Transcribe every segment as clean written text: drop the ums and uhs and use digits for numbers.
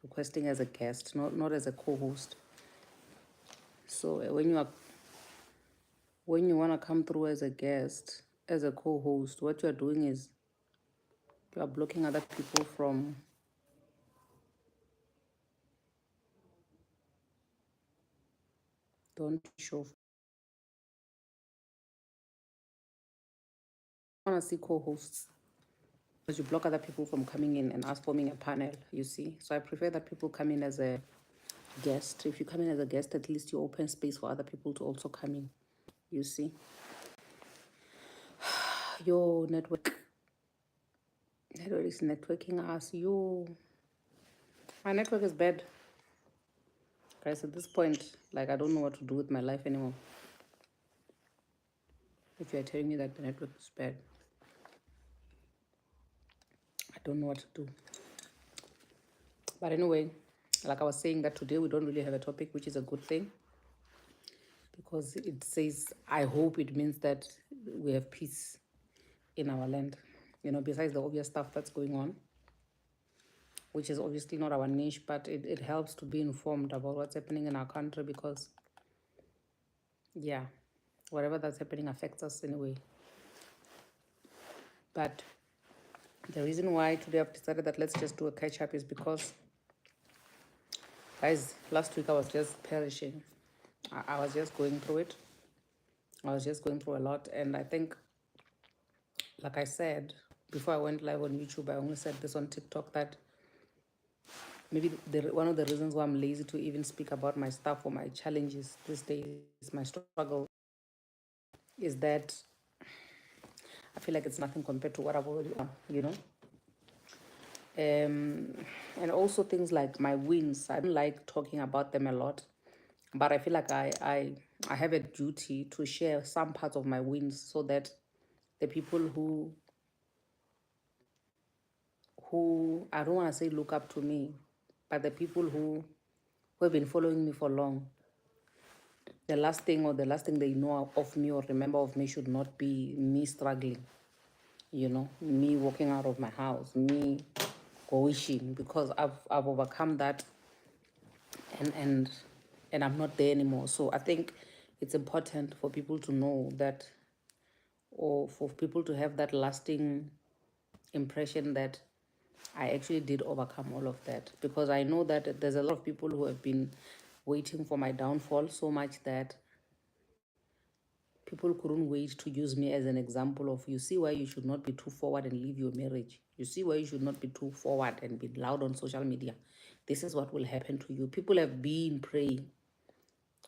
requesting as a guest, not as a co-host. So when you want to come through as a guest, as a co-host, what you are doing is you are blocking other people from don't show. I want to see co-hosts because you block other people from coming in and us forming a panel. You see, so I prefer that people come in as a guest. If you come in as a guest, at least you open space for other people to also come in. You see, your network is networking us. My network is bad, guys. At this point, like I don't know what to do with my life anymore. If you're telling me that the network is bad, I don't know what to do. But anyway, like I was saying, that today we don't really have a topic, which is a good thing because it says, I hope it means that we have peace in our land. Besides the obvious stuff that's going on, which is obviously not our niche, but it helps to be informed about what's happening in our country because, yeah, whatever that's happening affects us in a way. But the reason why today I've decided that let's just do a catch up is because, guys, last week I was just perishing. I was just going through it. I was just going through a lot. And I think, like I said, before I went live on YouTube, I only said this on TikTok that maybe one of the reasons why I'm lazy to even speak about my stuff or my challenges these days, my struggle, is that I feel like it's nothing compared to what I've already done. And also things like my wins. I don't like talking about them a lot, but I feel like I have a duty to share some parts of my wins so that the people who I don't want to say look up to me, but the people who have been following me for long, the last thing they know of me or remember of me should not be me struggling, me walking out of my house, me wishing, because I've overcome that, and and I'm not there anymore. So I think it's important for people to know that, or for people to have that lasting impression that I actually did overcome all of that, because I know that there's a lot of people who have been waiting for my downfall so much that people couldn't wait to use me as an example of, you see why you should not be too forward and leave your marriage. You see why you should not be too forward and be loud on social media. This is what will happen to you. People have been praying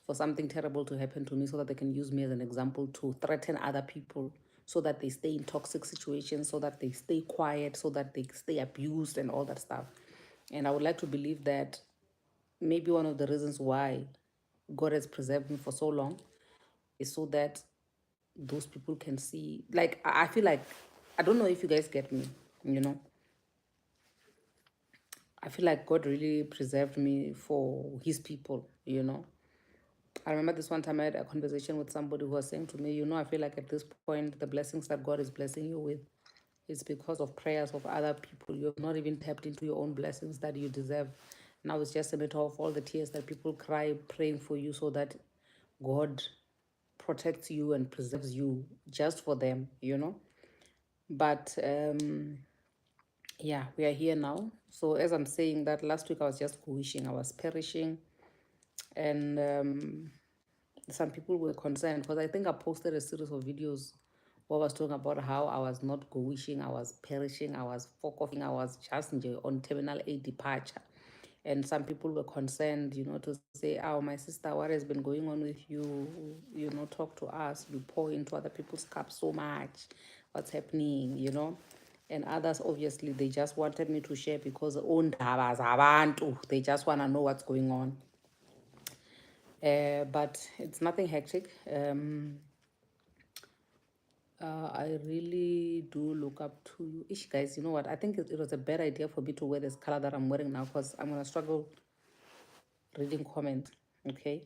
for something terrible to happen to me so that they can use me as an example to threaten other people, so that they stay in toxic situations, so that they stay quiet, so that they stay abused and all that stuff. And I would like to believe that maybe one of the reasons why God has preserved me for so long is so that those people can see. Like, I feel like, I don't know if you guys get me, I feel like God really preserved me for his people. I remember this one time I had a conversation with somebody who was saying to me, I feel like at this point, the blessings that God is blessing you with is because of prayers of other people. You have not even tapped into your own blessings that you deserve. Now it's just a matter of all the tears that people cry praying for you so that God protects you and preserves you just for them. But yeah, we are here now. So as I'm saying that, last week I was just wishing, I was perishing. And some people were concerned because I think I posted a series of videos where I was talking about how I was not wishing, I was perishing, I was coughing, I was just on terminal 8 departure. And some people were concerned, to say, oh, my sister, what has been going on with you? Talk to us. You pour into other people's cups so much. What's happening? And others, obviously, they just wanted me to share because they just want to know what's going on. But it's nothing hectic. I really do look up to you. Ish, guys, you know what? I think it was a bad idea for me to wear this color that I'm wearing now because I'm going to struggle reading comments. Okay.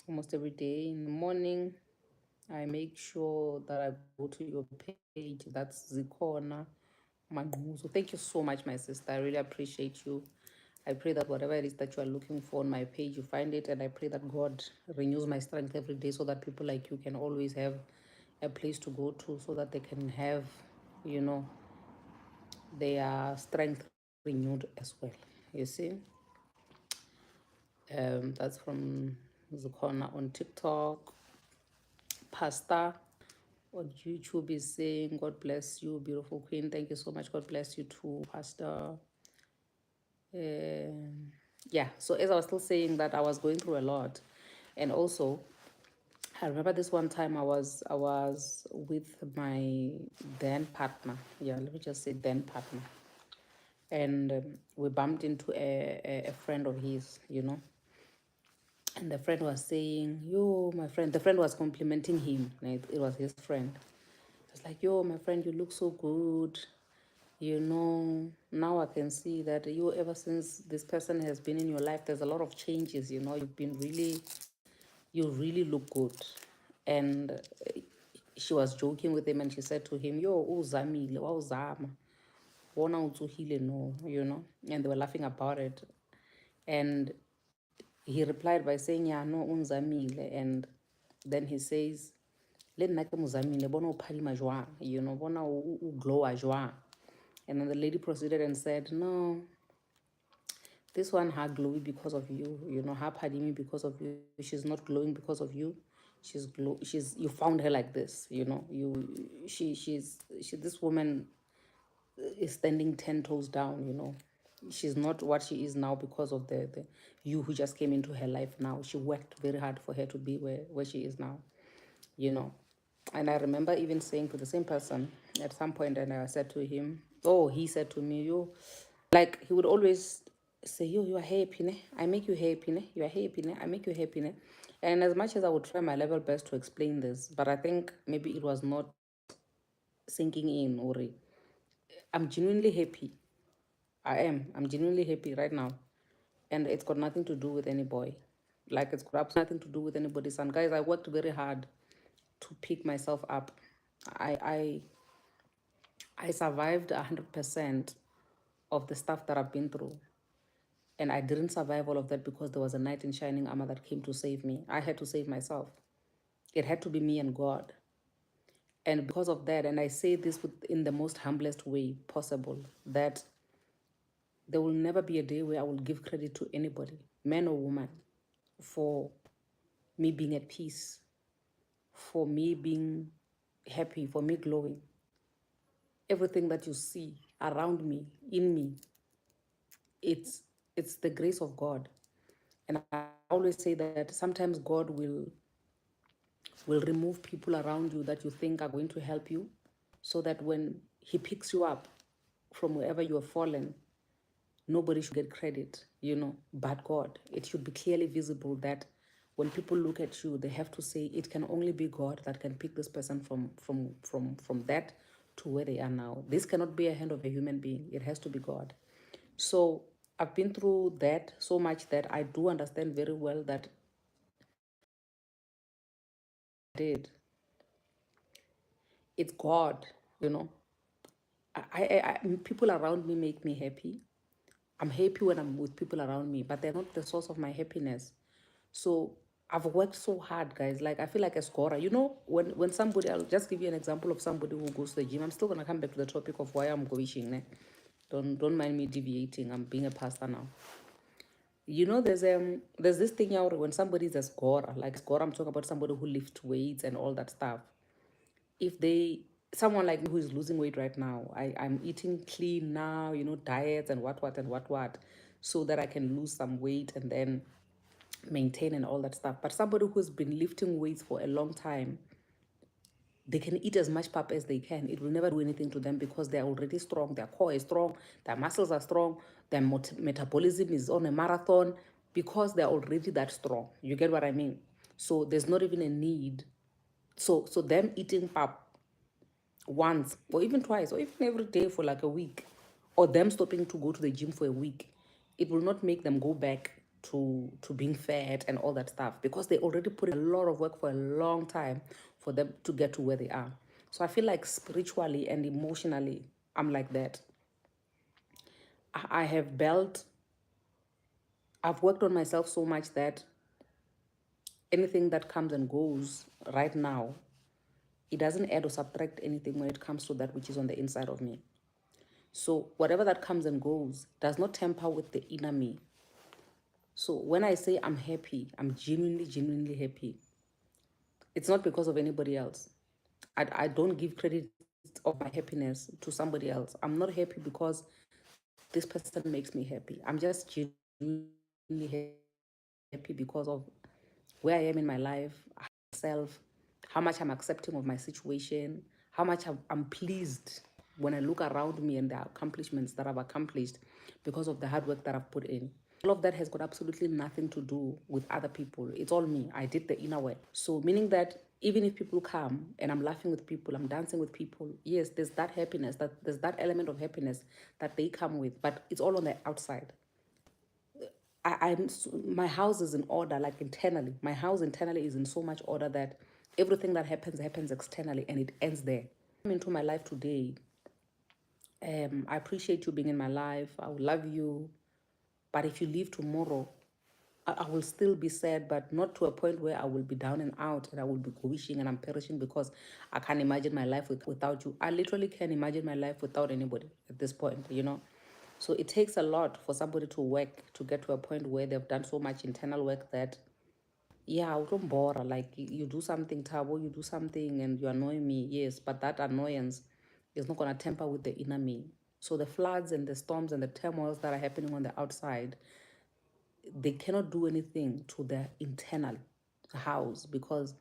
Almost every day in the morning, I make sure that I go to your page. That's the corner Manquzo. Thank you so much, my sister. I really appreciate you. I pray that whatever it is that you are looking for on my page, you find it. And I pray that God renews my strength every day so that people like you can always have a place to go to so that they can have, you know, their strength renewed as well. You see? That's from Zukona on TikTok. Pastor on YouTube is saying, God bless you, beautiful queen. Thank you so much. God bless you too, Pastor. Yeah, so as I was still saying that I was going through a lot. And also, I remember this one time I was with my then partner. Yeah, let me just say then partner. And we bumped into a friend of his. And the friend was saying, yo, my friend, the friend was complimenting him. Like, it was his friend. It's like, yo, my friend, you look so good. Now I can see that you, ever since this person has been in your life, there's a lot of changes. You really look good. And she was joking with him and she said to him, yo, uzamile, wawuzama. Wona utsuhile no, and they were laughing about it. And he replied by saying, yeah, no, unzamile. And then he says, le nna ke mozamile, bona o phadima jwang, bona o glowa jwang. And then the lady proceeded and said, no, this one her glowy because of you, her padimi because of you. She's not glowing because of you. She's you found her like this, this woman is standing 10 toes down, she's not what she is now because of the you who just came into her life now. She worked very hard for her to be where she is now, you know and I remember even saying to the same person at some point, and I said to him, oh, he said to me, you, like, he would always say, yo, you are happy, ne? I make you happy, ne? You are happy, ne? I make you happy, ne? And as much as I would try my level best to explain this, but I think maybe it was not sinking in, or I'm genuinely happy. I'm genuinely happy right now. And it's got nothing to do with any boy. Like, it's got absolutely nothing to do with anybody's son. Guys, I worked very hard to pick myself up. I I survived 100% of the stuff that I've been through. And I didn't survive all of that because there was a knight in shining armor that came to save me. I had to save myself. It had to be me and God. And because of that, and I say this in the most humblest way possible, that there will never be a day where I will give credit to anybody, man or woman, for me being at peace, for me being happy, for me glowing. Everything that you see around me, in me, it's it's the grace of God. And I always say that sometimes God will remove people around you that you think are going to help you, so that when he picks you up from wherever you have fallen, nobody should get credit, but God. It should be clearly visible that when people look at you, they have to say it can only be God that can pick this person from that to where they are now. This cannot be a hand of a human being. It has to be God. So I've been through that so much that I do understand very well that did. It's God, you know. People around me make me happy. I'm happy when I'm with people around me, but they're not the source of my happiness. So I've worked so hard, guys. Like, I feel like a scorer. When somebody, I'll just give you an example of somebody who goes to the gym. I'm still gonna come back to the topic of why I'm going. Ne? Don't mind me deviating. I'm being a pastor now. There's this thing out when somebody's a scorer, like scorer. I'm talking about somebody who lifts weights and all that stuff. If they Someone like me who is losing weight right now, I'm eating clean now, diets and what, so that I can lose some weight and then maintain and all that stuff. But somebody who's been lifting weights for a long time, they can eat as much pap as they can. It will never do anything to them because they're already strong. Their core is strong. Their muscles are strong. Their metabolism is on a marathon because they're already that strong. You get what I mean? So there's not even a need. So them eating pap once or even twice or even every day for like a week, or them stopping to go to the gym for a week, it will not make them go back to being fat and all that stuff, because they already put in a lot of work for a long time for them to get to where they are. So I feel like spiritually and emotionally, I'm like that. I have built, I've worked on myself so much that anything that comes and goes right now, it doesn't add or subtract anything when it comes to that which is on the inside of me. So whatever that comes and goes does not tamper with the inner me. So when I say I'm happy, I'm genuinely, genuinely happy. It's not because of anybody else. I don't give credit of my happiness to somebody else. I'm not happy because this person makes me happy. I'm just genuinely happy because of where I am in my life, myself, how much I'm accepting of my situation, how much I'm pleased when I look around me and the accomplishments that I've accomplished because of the hard work that I've put in. All of that has got absolutely nothing to do with other people. It's all me. I did the inner work. So, meaning that even if people come and I'm laughing with people, I'm dancing with people, yes, there's that happiness, there's that element of happiness that they come with, but it's all on the outside. My house is in order, like internally. My house internally is in so much order that everything that happens externally and it ends there. I'm into my life today. I appreciate you being in my life. I will love you. But if you leave tomorrow, I will still be sad, but not to a point where I will be down and out and I will be wishing and I'm perishing because I can't imagine my life without you. I literally can't imagine my life without anybody at this point. So it takes a lot for somebody to work to get to a point where they've done so much internal work that, yeah, I don't bother. Like you do something, Tabo, you do something and you annoy me, yes, but that annoyance is not going to temper with the inner me. So the floods and the storms and the turmoils that are happening on the outside, they cannot do anything to the internal house because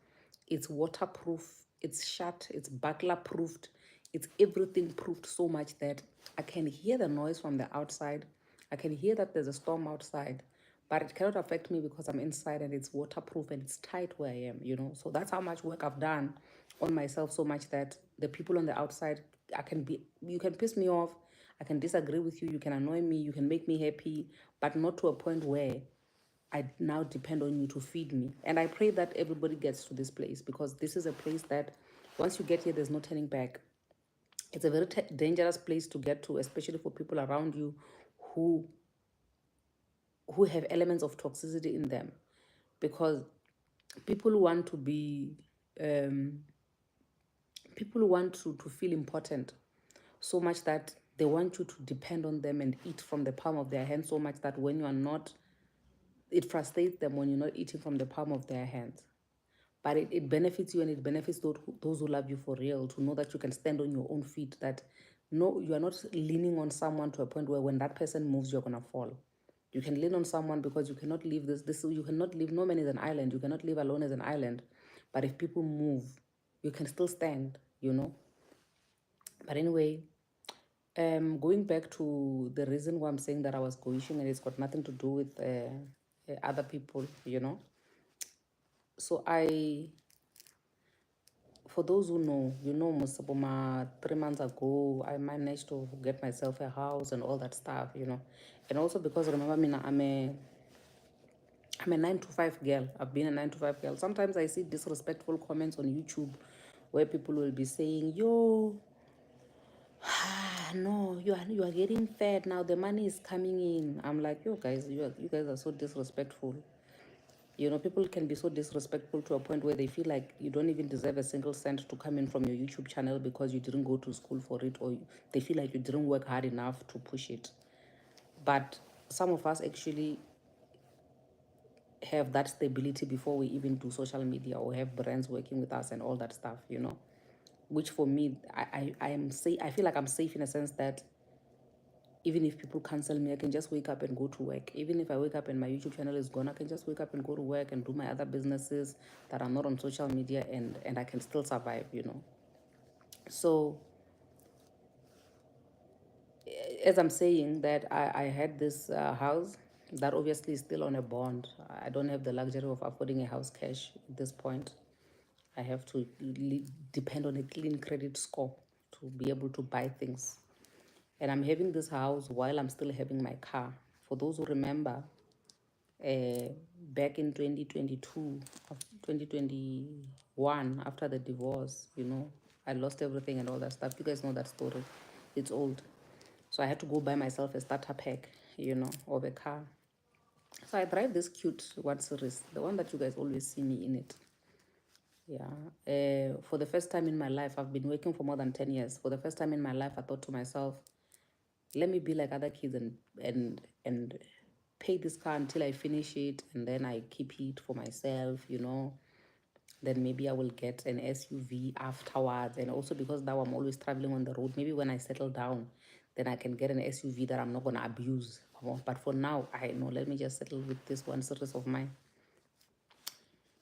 it's waterproof, it's shut, it's burglar proofed, it's everything proofed so much that I can hear the noise from the outside. I can hear that there's a storm outside, but it cannot affect me because I'm inside and it's waterproof and it's tight where I am. So that's how much work I've done on myself so much that the people on the outside, you can piss me off, I can disagree with you, you can annoy me, you can make me happy, but not to a point where I now depend on you to feed me. And I pray that everybody gets to this place because this is a place that once you get here, there's no turning back. It's a very dangerous place to get to, especially for people around you who who have elements of toxicity in them, because people want to be um, people want to feel important so much that they want you to depend on them and eat from the palm of their hand so much that when you are not, it frustrates them when you're not eating from the palm of their hands. But it benefits you and it benefits those who love you for real, to know that you can stand on your own feet, that no, you are not leaning on someone to a point where when that person moves, you're going to fall. You can lean on someone because you cannot leave this, you cannot leave, no man is an island, you cannot live alone as an island. But if people move, you can still stand. But anyway, going back to the reason why I'm saying that I was coaching and it's got nothing to do with other people. So for those who know, Musaboma, 3 months ago, I managed to get myself a house and all that stuff. And also because remember me, I'm a 9 to 5 girl. I've been a 9 to 5 girl. Sometimes I see disrespectful comments on YouTube where people will be saying, yo, no, you are getting fed now. The money is coming in. I'm like, yo guys, you guys are so disrespectful. People can be so disrespectful to a point where they feel like you don't even deserve a single cent to come in from your YouTube channel because you didn't go to school for it, or they feel like you didn't work hard enough to push it. But some of us actually have that stability before we even do social media or have brands working with us and all that stuff. Which for me, I am safe. I feel like I'm safe in a sense that even if people cancel me, I can just wake up and go to work. Even if I wake up and my YouTube channel is gone, I can just wake up and go to work and do my other businesses that are not on social media, and I can still survive. So as I'm saying that I had this house that obviously is still on a bond. I don't have the luxury of affording a house cash at this point. I have to depend on a clean credit score to be able to buy things. And I'm having this house while I'm still having my car. For those who remember, uh, back in 2022, 2021, after the divorce, I lost everything and all that stuff. You guys know that story. It's old. So I had to go buy myself a starter pack, of a car. So I drive this cute one series, the one that you guys always see me in it. Yeah. For the first time in my life, I've been working for more than 10 years. For the first time in my life, I thought to myself, let me be like other kids and pay this car until I finish it, and then I keep it for myself. Then maybe I will get an SUV afterwards. And also because now I'm always traveling on the road, maybe when I settle down, then I can get an SUV that I'm not going to abuse. But for now, I know, let me just settle with this one series of mine.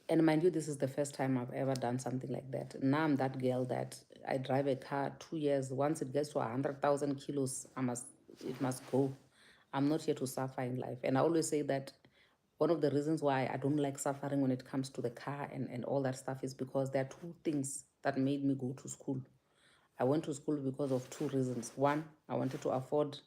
And mind you, this is the first time I've ever done something like that. Now I'm that girl that I drive a car 2 years. Once it gets to 100,000 kilos, it must go. I'm not here to suffer in life. And I always say that one of the reasons why I don't like suffering when it comes to the car and all that stuff is because there are two things that made me go to school. I went to school because of two reasons. One, I wanted to afford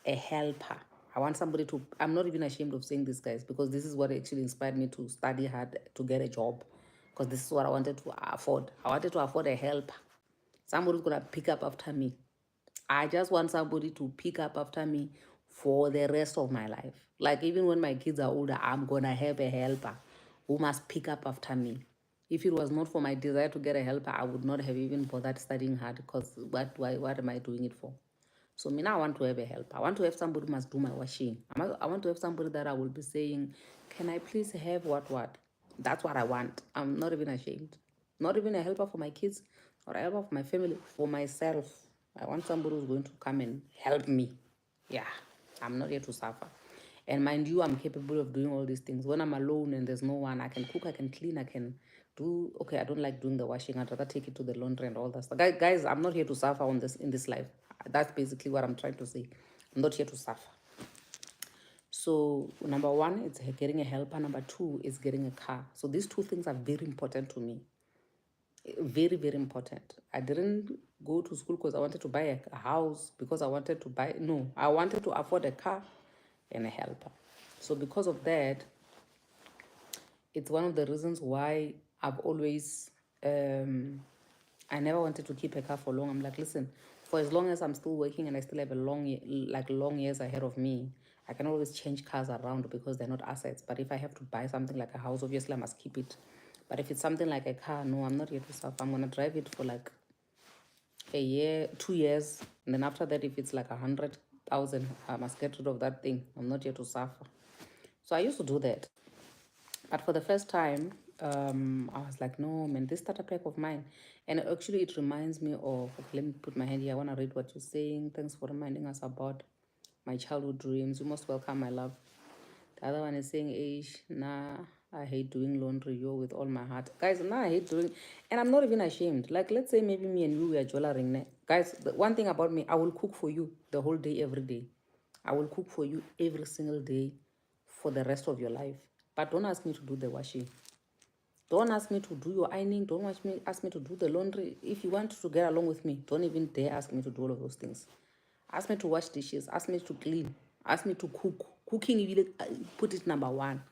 a helper. I want somebody to, I'm not even ashamed of saying this, guys, because this is what actually inspired me to study hard to get a job, because this is what I wanted to afford. I wanted to afford a helper. Somebody's going to pick up after me. I just want somebody to pick up after me for the rest of my life. Like, even when my kids are older, I'm going to have a helper who must pick up after me. If it was not for my desire to get a helper, I would not have even bothered studying hard, because what am I doing it for? So me now, I want to have a helper. I want to have somebody who must do my washing. I want to have somebody that I will be saying, can I please have what? That's what I want. I'm not even ashamed. Not even a helper for my kids or a helper for my family, for myself. I want somebody who's going to come and help me. Yeah, I'm not here to suffer. And mind you, I'm capable of doing all these things. When I'm alone and there's no one, I can cook, I can clean, I can do. Okay, I don't like doing the washing. I'd rather take it to the laundry and all that stuff. Guys, I'm not here to suffer in this life. That's basically what I'm trying to say. I'm not here to suffer. So number one, it's getting a helper. Number two is getting a car. So these two things are very important to me. Very, very important. I didn't go to school because I wanted to buy a house, because I wanted to buy. No, I wanted to afford a car and a helper. So because of that, it's one of the reasons why I've always, I never wanted to keep a car for long. I'm like, listen, for as long as I'm still working and I still have long years ahead of me, I can always change cars around because they're not assets. But if I have to buy something like a house, obviously I must keep it. But if it's something like a car, no, I'm not here to suffer. I'm gonna drive it for like a year, 2 years, and then after that, if it's like 100,000, I must get rid of that thing. I'm not here to suffer. So I used to do that. But for the first time, I was like, no, man, this starter pack of mine. And actually, it reminds me of, okay, let me put my hand here. I want to read what you're saying. Thanks for reminding us about my childhood dreams. You're most welcome, my love. The other one is saying, Ish, nah, I hate doing laundry, yo, with all my heart. Guys, nah, I hate doing, and I'm not even ashamed. Like, let's say maybe me and you were jollaring. Guys, the one thing about me, I will cook for you the whole day, every day. I will cook for you every single day for the rest of your life. But don't ask me to do the washing. Don't ask me to do your ironing. Don't ask me to do the laundry. If you want to get along with me, don't even dare ask me to do all of those things. Ask me to wash dishes. Ask me to clean. Ask me to cook. Cooking, you put it number one.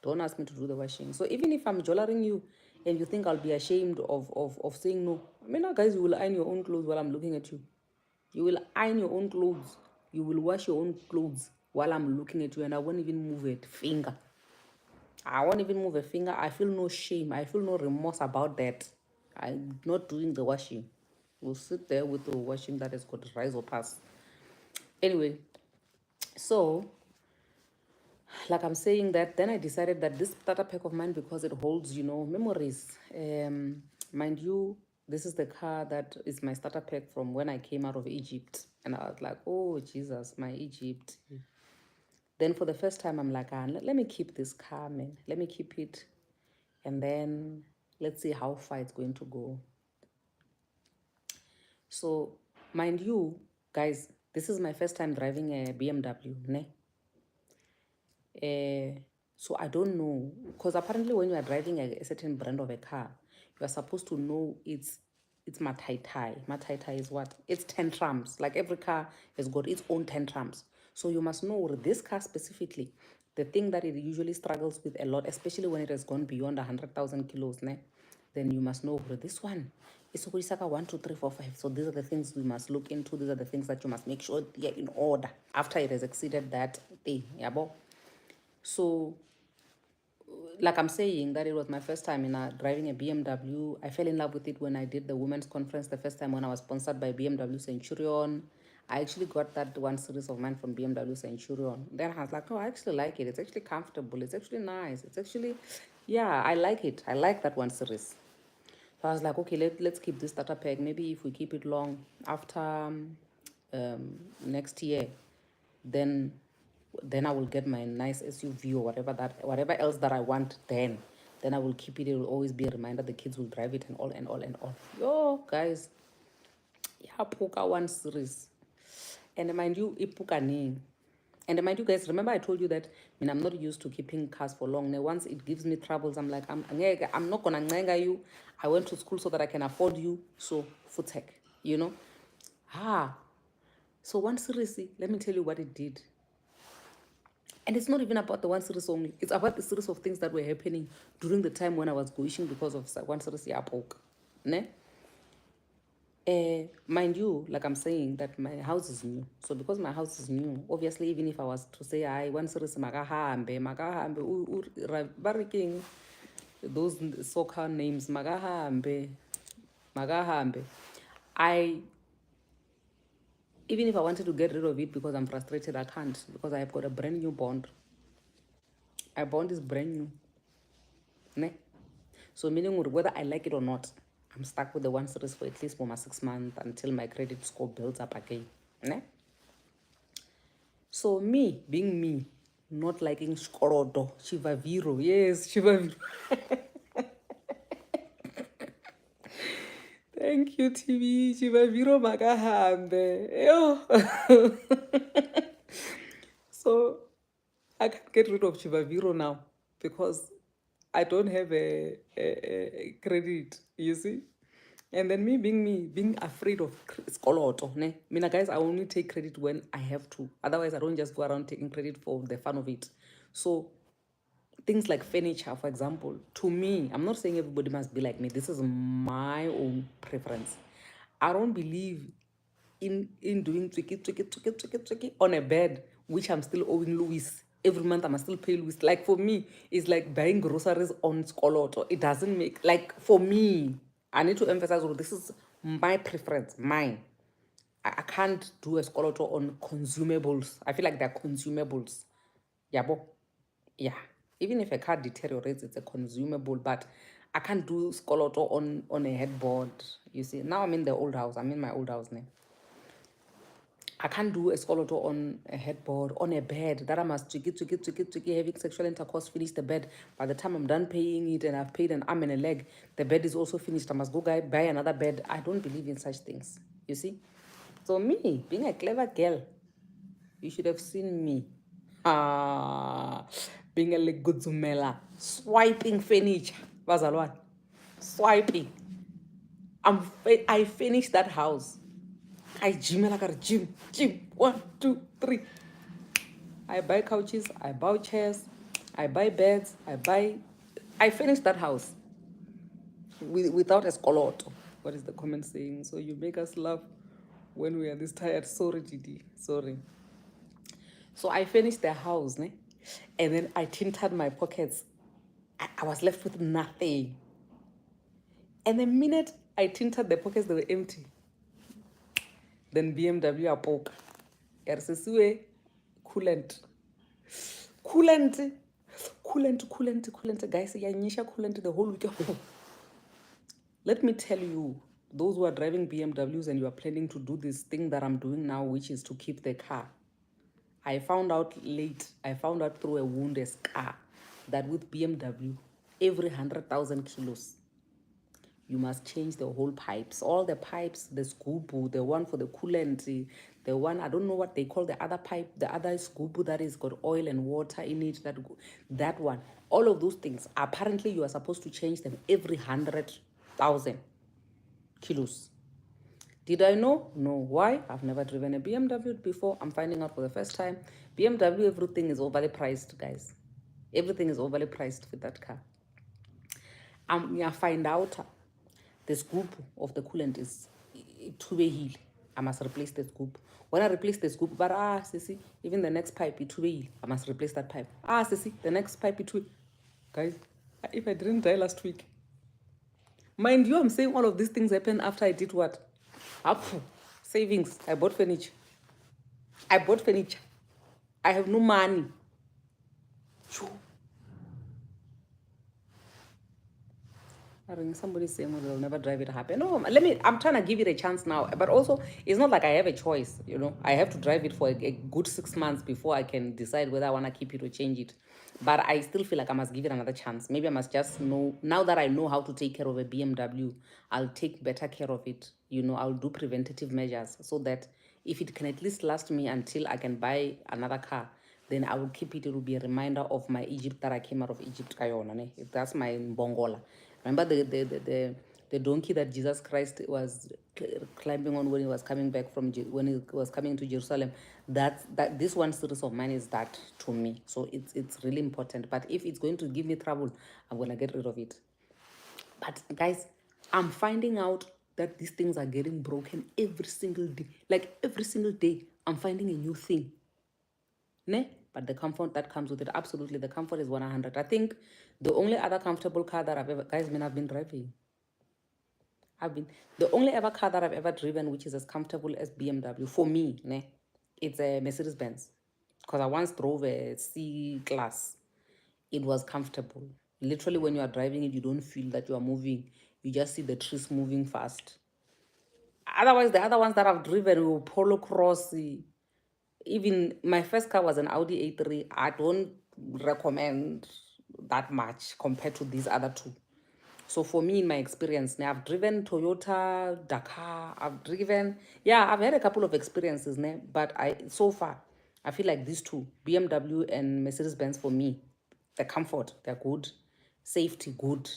Don't ask me to do the washing. So even if I'm jollering you and you think I'll be ashamed of saying no, I mean, now guys, you will iron your own clothes while I'm looking at you. You will iron your own clothes. You will wash your own clothes while I'm looking at you, and I won't even move a finger. I won't even move a finger. I feel no shame. I feel no remorse about that. I'm not doing the washing. We'll sit there with the washing that has got rise or pass. Anyway, so like I'm saying that, then I decided that this starter pack of mine, because it holds, memories. Mind you, this is the car that is my starter pack from when I came out of Egypt. And I was like, oh, Jesus, my Egypt. Then for the first time, I'm like, let me keep this car, man. Let me keep it. And then let's see how far it's going to go. So, mind you, guys, this is my first time driving a BMW, ne? So I don't know, because apparently when you are driving a certain brand of a car, you are supposed to know it's mataitai. Mataitai is what? It's tantrums. Like every car has got its own tantrums. So you must know this car specifically, the thing that it usually struggles with a lot, especially when it has gone beyond 100,000 kilos, ne? Then you must know this one, It's 1, 2, 3, 4, 5. So these are the things we must look into. These are the things that you must make sure they're in order after it has exceeded that thing. Yabo. So, like I'm saying, that it was my first time in driving a BMW. I fell in love with it when I did the women's conference the first time when I was sponsored by BMW Centurion. I actually got that one series of mine from BMW Centurion. Then I was like, oh, I actually like it. It's actually comfortable. It's actually nice. It's actually, yeah, I like it. I like that one series. So I was like, okay, let's keep this starter pack. Maybe if we keep it long after next year, then I will get my nice SUV or whatever else that I want then. Then I will keep it. It will always be a reminder the kids will drive it and all and all and all. Yo, guys, yeah, Puka one series. And mind you, ipukaning. And mind you guys, remember I told you that I'm not used to keeping cars for long. Now, once it gives me troubles, I'm like, I'm not gonna ngenga you. I went to school so that I can afford you. So futek, you know. So one series, let me tell you what it did. And it's not even about the one series only. It's about the series of things that were happening during the time when I was going because of one series yapok. Ne? Mind you, like I'm saying, that my house is new. So because my house is new, obviously, even if I was to say, I one series magahambe, bariking, those soccer names, magahambe, even if I wanted to get rid of it because I'm frustrated, I can't because I have got a brand new bond. My bond is brand new. Ne? So meaning whether I like it or not, I'm stuck with the one series for at least for my 6 months until my credit score builds up again. Ne? So me, being me, not liking Skorodo, Shivaviro. Yes, Shivaviro. Thank you, TV. Shivaviro Magahambe. So I can't get rid of Shivaviro now because I don't have a credit, you see. And then me, being afraid of skoloto, ne? Mina guys, I only take credit when I have to. Otherwise, I don't just go around taking credit for the fun of it. So things like furniture, for example, to me, I'm not saying everybody must be like me. This is my own preference. I don't believe in doing tricky on a bed, which I'm still owing Louis. Every month I must still pay Louis. Like for me, it's like buying groceries on Skoloto. It doesn't make, like for me, I need to emphasize, this is my preference, mine. I can't do a Skoloto on consumables. I feel like they're consumables. Yabo. Yeah. Even if a car deteriorates, it's a consumable, but I can't do Skoloto on a headboard. You see, now I'm in the old house. I'm in my old house now. I can't do a skoloto on a headboard, on a bed. That I must tricky, having sexual intercourse, finish the bed. By the time I'm done paying it and I've paid an arm and a leg, the bed is also finished. I must go buy another bed. I don't believe in such things. You see? So me, being a clever girl, you should have seen me. Being a legudzumela, swiping furniture. Bazalwan. Swiping. I finished that house. I gym like a gym. 1, 2, 3. I buy couches, I buy chairs, I buy beds, I finished that house without a skoloto. What is the comment saying? So you make us laugh when we are this tired. Sorry, GD. Sorry. So I finished the house, ne? And then I tinted my pockets. I was left with nothing. And the minute I tinted the pockets, they were empty. Then BMW apoka. RCCA coolant. Coolant, guys. Yanyisha coolant the whole week. Let me tell you, those who are driving BMWs and you are planning to do this thing that I'm doing now, which is to keep the car. I found out late. I found out through a wounded car that with BMW, every 100,000 kilos, you must change the whole pipes. All the pipes, the scubu, the one for the coolant, the one, I don't know what they call the other pipe, the other scubu that is got oil and water in it, that one. All of those things, apparently you are supposed to change them every 100,000 kilos. Did I know? No. Why? I've never driven a BMW before. I'm finding out for the first time. BMW, everything is overly priced, guys. Everything is overly priced with that car. I find out the scoop of the coolant is two-way heel. I must replace the scoop. When I replace the scoop, but sissy, even the next pipe is two-way heel. I must replace that pipe. Sissy, the next pipe is two. Guys, if I didn't die last week, mind you, I'm saying all of these things happened after I did what? Savings. I bought furniture. I have no money. Somebody's saying, well, they'll never drive it happy. No, I'm trying to give it a chance now. But also, it's not like I have a choice, I have to drive it for a good 6 months before I can decide whether I want to keep it or change it. But I still feel like I must give it another chance. Maybe I must just know, now that I know how to take care of a BMW, I'll take better care of it. I'll do preventative measures so that if it can at least last me until I can buy another car, then I will keep it. It will be a reminder of my Egypt that I came out of Egypt. That's my Bongola. Remember the donkey that Jesus Christ was climbing on when he was coming back when he was coming to Jerusalem. That this one series of mine is that to me. So it's really important. But if it's going to give me trouble, I'm gonna get rid of it. But guys, I'm finding out that these things are getting broken every single day. Like every single day, I'm finding a new thing. Ne? But the comfort that comes with it, absolutely, the comfort is 100. I think the only other comfortable car that I've ever, guys, I've been driving. The only ever car that I've ever driven, which is as comfortable as BMW, for me, ne, it's a Mercedes-Benz. Because I once drove a C-Class. It was comfortable. Literally, when you are driving it, you don't feel that you are moving. You just see the trees moving fast. Otherwise, the other ones that I've driven were Polo Cross. Even my first car was an Audi A3. I don't recommend that much compared to these other two. So for me, in my experience, now I've driven Toyota, Dakar, I've had a couple of experiences, but so far, I feel like these two, BMW and Mercedes-Benz, for me, the comfort, they're good. Safety, good.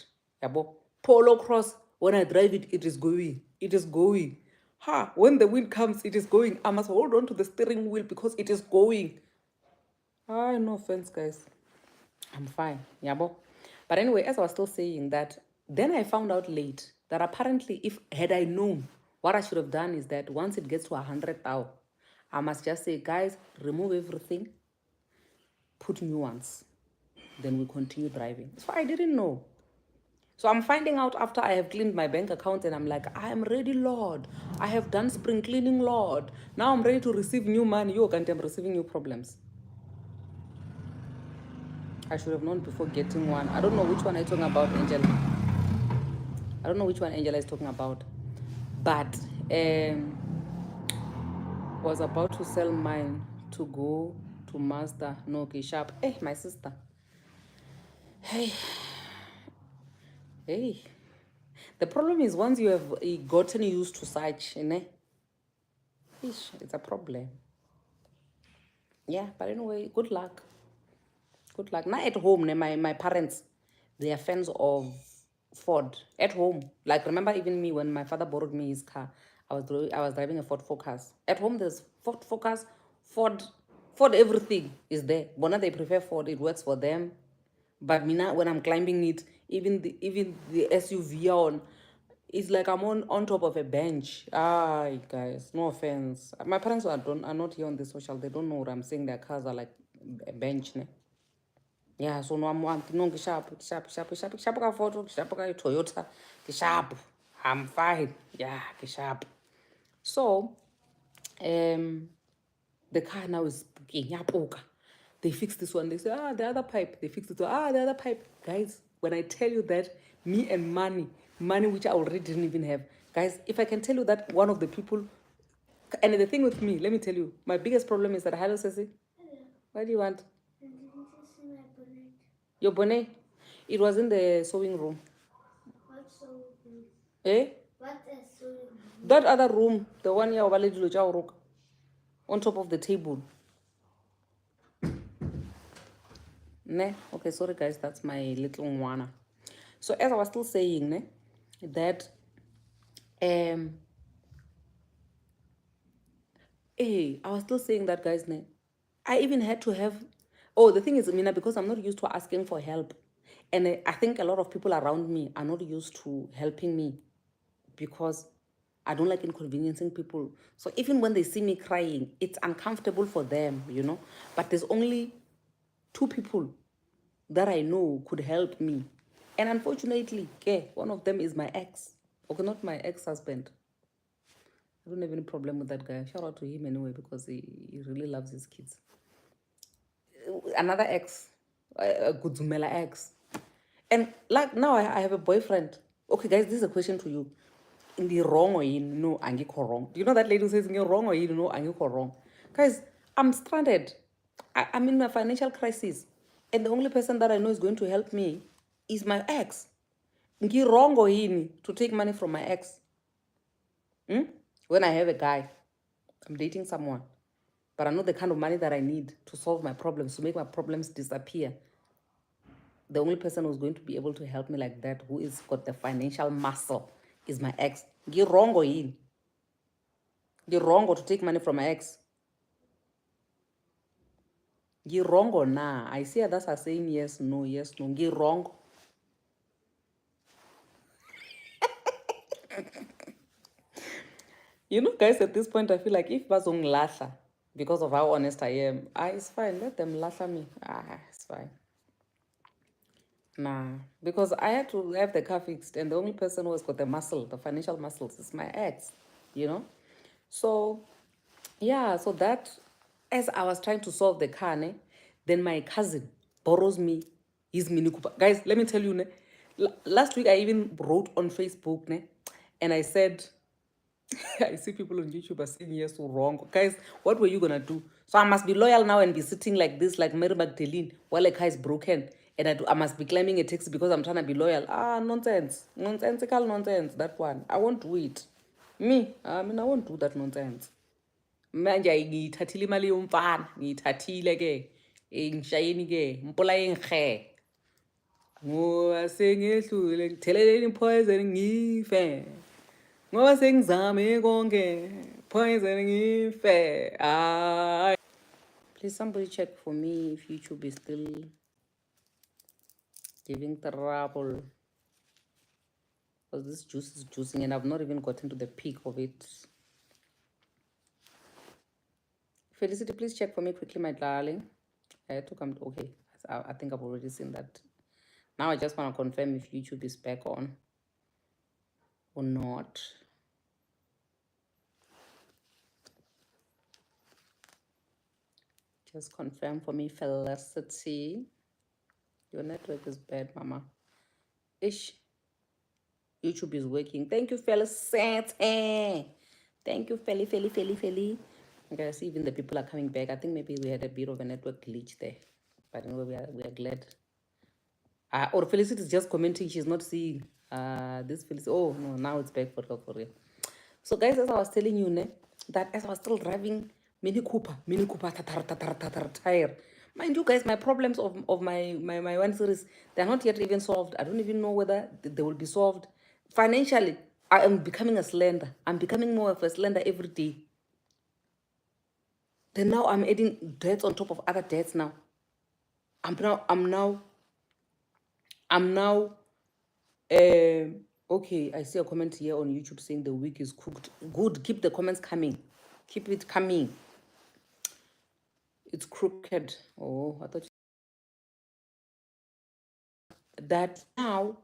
Yabo. Polo Cross, when I drive it, it is going. It is going. When the wind comes, it is going. I must hold on to the steering wheel because it is going. No offense, guys. I'm fine. Yabo. But anyway, as I was still saying that, then I found out late that apparently, had I known, what I should have done is that once it gets to 100,000, I must just say, guys, remove everything, put new ones. Then we continue driving. So I didn't know. So I'm finding out after I have cleaned my bank account and I'm like, I am ready, Lord. I have done spring cleaning, Lord. Now I'm ready to receive new money. I'm receiving new problems. I should have known before getting one. I don't know which one I'm talking about, Angela. I don't know which one Angela is talking about. But was about to sell mine to go to Mazda. No, okay, sharp. Hey, my sister. Hey. The problem is once you have gotten used to such, it's a problem. Yeah, but anyway, good luck. Good luck. Now at home, my parents, they are fans of Ford. At home. Like, remember even me, when my father borrowed me his car, I was driving a Ford Focus. At home, there's Ford Focus, Ford, everything is there. But they prefer Ford. It works for them. But me now, when I'm climbing it, even the SUV on, it's like I'm on top of a bench. Guys, no offense. My parents are not here on the social. They don't know what I'm saying. Their cars are like a bench. Ne? Yeah, so no, I'm no sharp ka photo, sharp ka Toyota, sharp. I'm fine. Yeah, sharp. So, the car now is spooking. They fix this one. They say, the other pipe. They fix it. The other pipe. Guys, when I tell you that, me and money which I already didn't even have. Guys, if I can tell you that one of the people, and the thing with me, let me tell you, my biggest problem is that, hello, Ceci. Hello. What do you want? Your bonnet? It was in the sewing room. What sewing room? Eh? What is sewing room? That other room, the one here, on top of the table. Ne? Okay, sorry guys, that's my little one. So as I was still saying, ne, that I was still saying that, guys, ne, I even had to have, the thing is, Mina, because I'm not used to asking for help. And I think a lot of people around me are not used to helping me. because I don't like inconveniencing people. So even when they see me crying, it's uncomfortable for them, But there's only 2 people that I know could help me. And unfortunately, okay, one of them is my ex. Okay, not my ex-husband. I don't have any problem with that guy. Shout out to him anyway because he really loves his kids. Another ex, a Guzumela ex. And like now I have a boyfriend. Okay, guys, this is a question to you. In the wrong or in no, angiko wrong. Do you know that lady who says in the wrong or in no, angiko wrong? Guys, I'm stranded. I'm in a financial crisis. And the only person that I know is going to help me is my ex. Ngi wrong or in to take money from my ex. When I have a guy, I'm dating someone, but I know the kind of money that I need to solve my problems, to make my problems disappear. The only person who's going to be able to help me like that, who is got the financial muscle, is my ex. Ngi wrong or in. Ngi wrong or to take money from my ex. Ngi wrong or nah. I see others are saying yes, no, yes, no. Ngi wrong. Guys, at this point, I feel like if bazong lasha, because of how honest I am, it's fine. Let them lasha me. It's fine. Nah, because I had to have the car fixed, and the only person who has got the muscle, the financial muscles, is my ex. So, yeah, so that, as I was trying to solve the car, then my cousin borrows me his Mini Cooper. Guys, let me tell you, last week I even wrote on Facebook, and I said, I see people on YouTube are saying yes or wrong. Guys, what were you going to do? So I must be loyal now and be sitting like this, like Mary Magdalene, while a car is broken. And I must be climbing a taxi because I'm trying to be loyal. Nonsense. Nonsensical nonsense, that one. I won't do it. I won't do that nonsense. Manje ngiyithathile imali yomfana, ngiyithathile ke. Ngishayeni ke, mpolayeng khe. Ngoba sengehlule ngitheleleni poison ngife. Ngoba sengizame konke poison ngife. Please somebody check for me if YouTube is still giving trouble. Because this juice is juicing and I've not even gotten to the peak of it. Felicity, please check for me quickly, my darling. I had to come. Okay, I think I've already seen that. Now I just want to confirm if YouTube is back on or not. Just confirm for me, Felicity. Your network is bad, mama. Ish. YouTube is working. Thank you, Felicity. Thank you, Feli. Okay, I see even the people are coming back. I think maybe we had a bit of a network glitch there. But anyway, we are glad. Or Felicity is just commenting. She's not seeing this Felicity. Oh, no, now it's back for real. So, guys, as I was telling you, that as I was still driving Mini Cooper, tire. Mind you, guys, my problems of my 1 series, they're not yet even solved. I don't even know whether they will be solved. Financially, I am becoming a slender. I'm becoming more of a slender every day. Then now I'm adding debts on top of other debts now. I'm now okay, I see a comment here on YouTube saying the week is cooked. Good, keep the comments coming. Keep it coming. It's crooked. Oh, I thought that now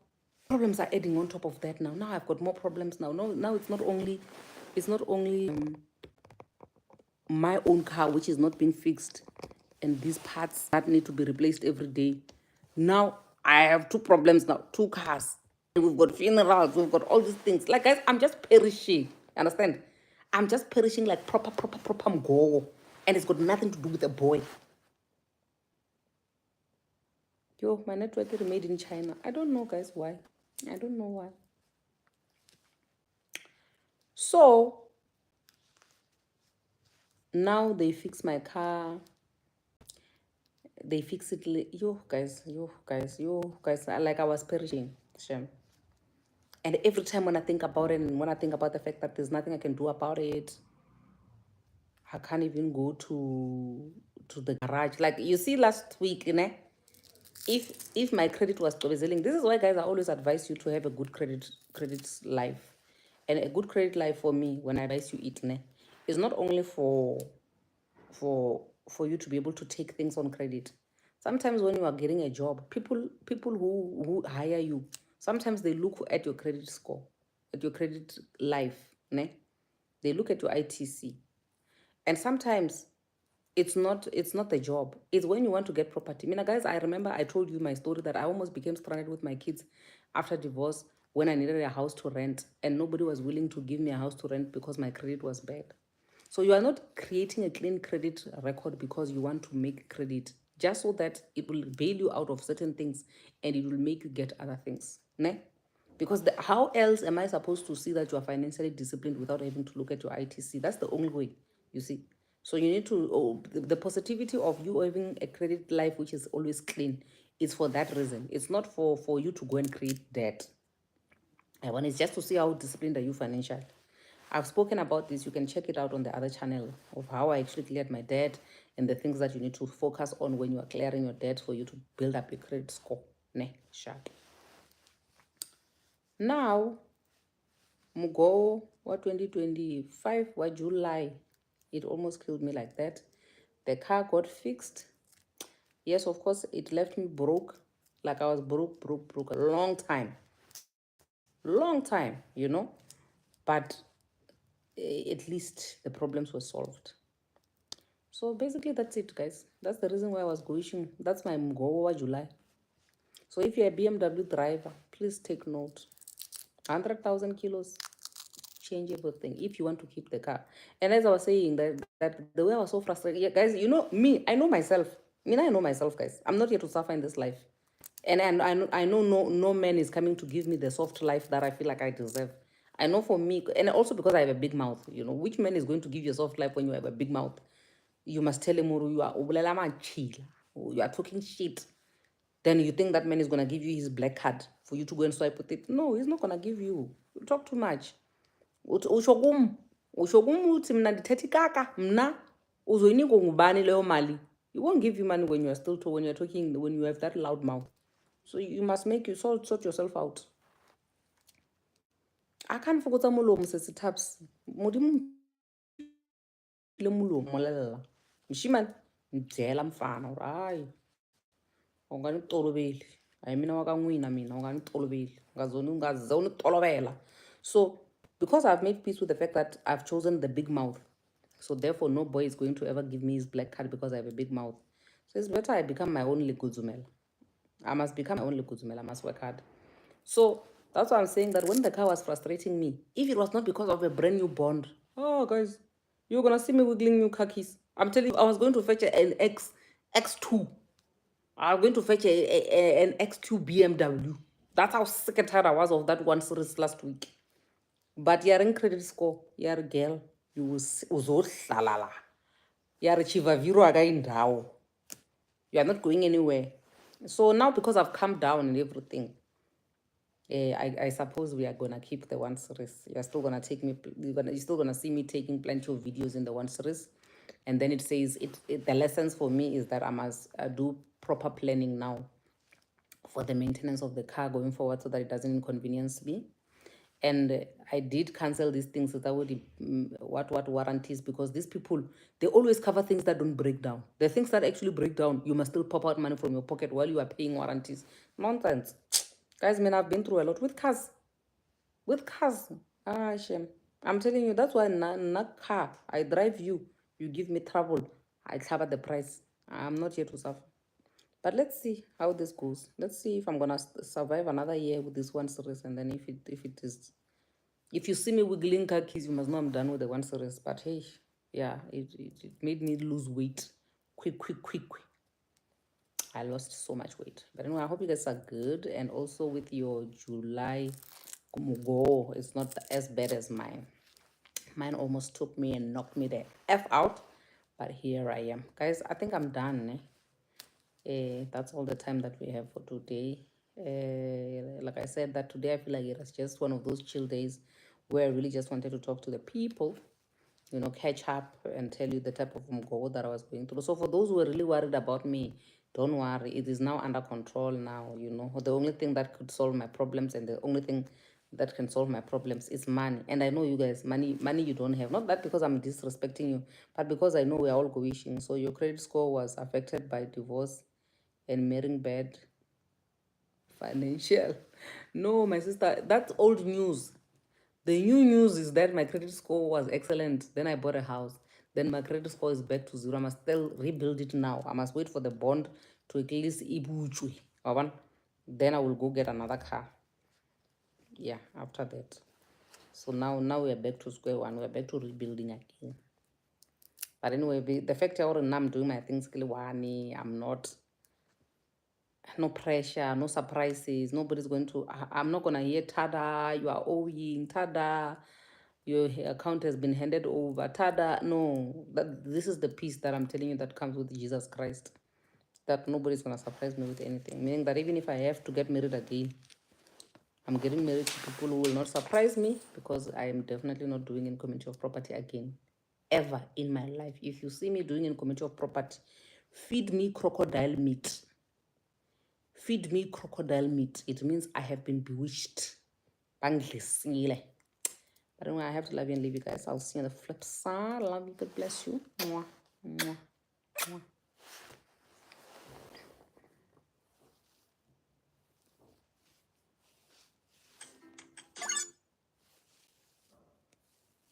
problems are adding on top of that now. Now I've got more problems now. Now it's not only my own car which is not being fixed and these parts that need to be replaced every day. Now I have 2 problems now, 2 cars. We've got funerals, we've got all these things. Like, guys, I'm just perishing. Understand? I'm just perishing like proper go. And it's got nothing to do with a boy. Yo, my network is made in China. I don't know, guys, why. I don't know why. So now they fix my car. They fix it. Yo, guys. Like, I was perishing. Shame. And every time when I think about it, and when I think about the fact that there's nothing I can do about it, I can't even go to the garage. Like, you see last week, if my credit was selling, this is why, guys, I always advise you to have a good credit life. And a good credit life for me, when I advise you it, ne, is not only for for you to be able to take things on credit. Sometimes when you are getting a job, people who hire you, sometimes they look at your credit score, at your credit life, ne? They look at your ITC. And sometimes it's not the job. It's when you want to get property. I mean, guys, I remember I told you my story that I almost became stranded with my kids after divorce when I needed a house to rent and nobody was willing to give me a house to rent because my credit was bad. So you are not creating a clean credit record because you want to make credit, just so that it will bail you out of certain things and it will make you get other things. Ne? Because how else am I supposed to see that you are financially disciplined without having to look at your ITC? That's the only way, you see. So you need to, the positivity of you having a credit life which is always clean is for that reason. It's not for you to go and create debt. I want is just to see how disciplined are you financially. I've spoken about this. You can check it out on the other channel of how I actually cleared my debt and the things that you need to focus on when you are clearing your debt for you to build up your credit score. Ne, sharp. Now, Mugo, what 2025, what July, it almost killed me like that. The car got fixed. Yes, of course, it left me broke. Like I was broke a long time. But at least the problems were solved. So basically, that's it, guys. That's the reason why I was going. That's my Mgoa July. So if you're a BMW driver, please take note. 100,000 kilos, change everything if you want to keep the car. And as I was saying, that the way I was so frustrated, yeah, guys, me, I know myself. I know myself, guys. I'm not here to suffer in this life. And I know no man is coming to give me the soft life that I feel like I deserve. I know for me, and also because I have a big mouth, which man is going to give you a soft life when you have a big mouth? You must tell him, you are talking shit. Then you think that man is going to give you his black card for you to go and swipe with it. No, he's not going to give you. You talk too much. Usho kum uthi mna ndithetha ikaka mna uzoyinikwa ngubani leyo mali. He won't give you money when you are still when you're talking, when you have that loud mouth. So you must make you sort yourself out. I can't forget molomo sesitaps. Modimo le molomo molela. Mshimane mjela mfana hayi. Unganitoloveli. Hayi mina wakan'wina mina unganitoloveli. Ungazoni tolovela. So because I've made peace with the fact that I've chosen the big mouth, so therefore no boy is going to ever give me his black card because I have a big mouth. So it's better I become my own Liguzumel. I must become my own Liguzumel. I must work hard. So that's why I'm saying that when the car was frustrating me, if it was not because of a brand new Bond, oh guys, you're gonna see me wiggling new car keys. I'm telling you, I was going to fetch an X2. I was going to fetch an X2 BMW. That's how sick and tired I was of that one series last week. But you're in credit score, you're a girl, you was uzohlala. You're a chivaviro againdawo. You are not going anywhere. So now because I've calmed down and everything, I suppose we are gonna keep the one series. You're still gonna take me. You're still gonna see me taking plenty of videos in the one series, and then it says the lessons for me is that I must do proper planning now for the maintenance of the car going forward, so that it doesn't inconvenience me. And I did cancel these things without what warranties, because these people, they always cover things that don't break down. The things that actually break down, you must still pop out money from your pocket while you are paying warranties. Nonsense. Guys, man, I've been through a lot with cars. With cars. Ah, shame. I'm telling you, that's why not car. I drive you. You give me trouble. I cover the price. I'm not here to suffer. But let's see how this goes. Let's see if I'm gonna survive another year with this one series, and then if you see me wiggling car keys, you must know I'm done with the one series. But hey, yeah, it made me lose weight quick. I lost so much weight. But anyway, I hope you guys are good. And also with your July Kumugo, it's not as bad as mine. Mine almost took me and knocked me the F out. But here I am. Guys, I think I'm done. That's all the time that we have for today. Like I said, that today I feel like it was just one of those chill days where I really just wanted to talk to the people, catch up and tell you the type of mgo that I was going through. So for those who are really worried about me, don't worry. It is now under control now, The only thing that could solve my problems, and the only thing that can solve my problems. It's money. And I know you guys, money you don't have. Not that because I'm disrespecting you, but because I know we're all going. So your credit score was affected by divorce and marrying bad financial. No, my sister, that's old news. The new news is that my credit score was excellent. Then I bought a house. Then my credit score is back to zero. I must still rebuild it now. I must wait for the bond to at least ibuchui. Then I will go get another car. Yeah, after that. So now we are back to square one. We are back to rebuilding again. But anyway, the fact that I'm doing my things, I'm not, no pressure, no surprises. Nobody's going to, I'm not going to hear, tada, you are owing, tada, your account has been handed over, tada. No, this is the peace that I'm telling you that comes with Jesus Christ. That nobody's going to surprise me with anything. Meaning that even if I have to get married again, I'm getting married to people who will not surprise me, because I am definitely not doing in community of property again. Ever in my life. If you see me doing in community of property, feed me crocodile meat. Feed me crocodile meat. It means I have been bewitched. But anyway, I have to love you and leave you guys. I'll see you on the flip side. Love you. God bless you. Mwah. Mwah. Mwah.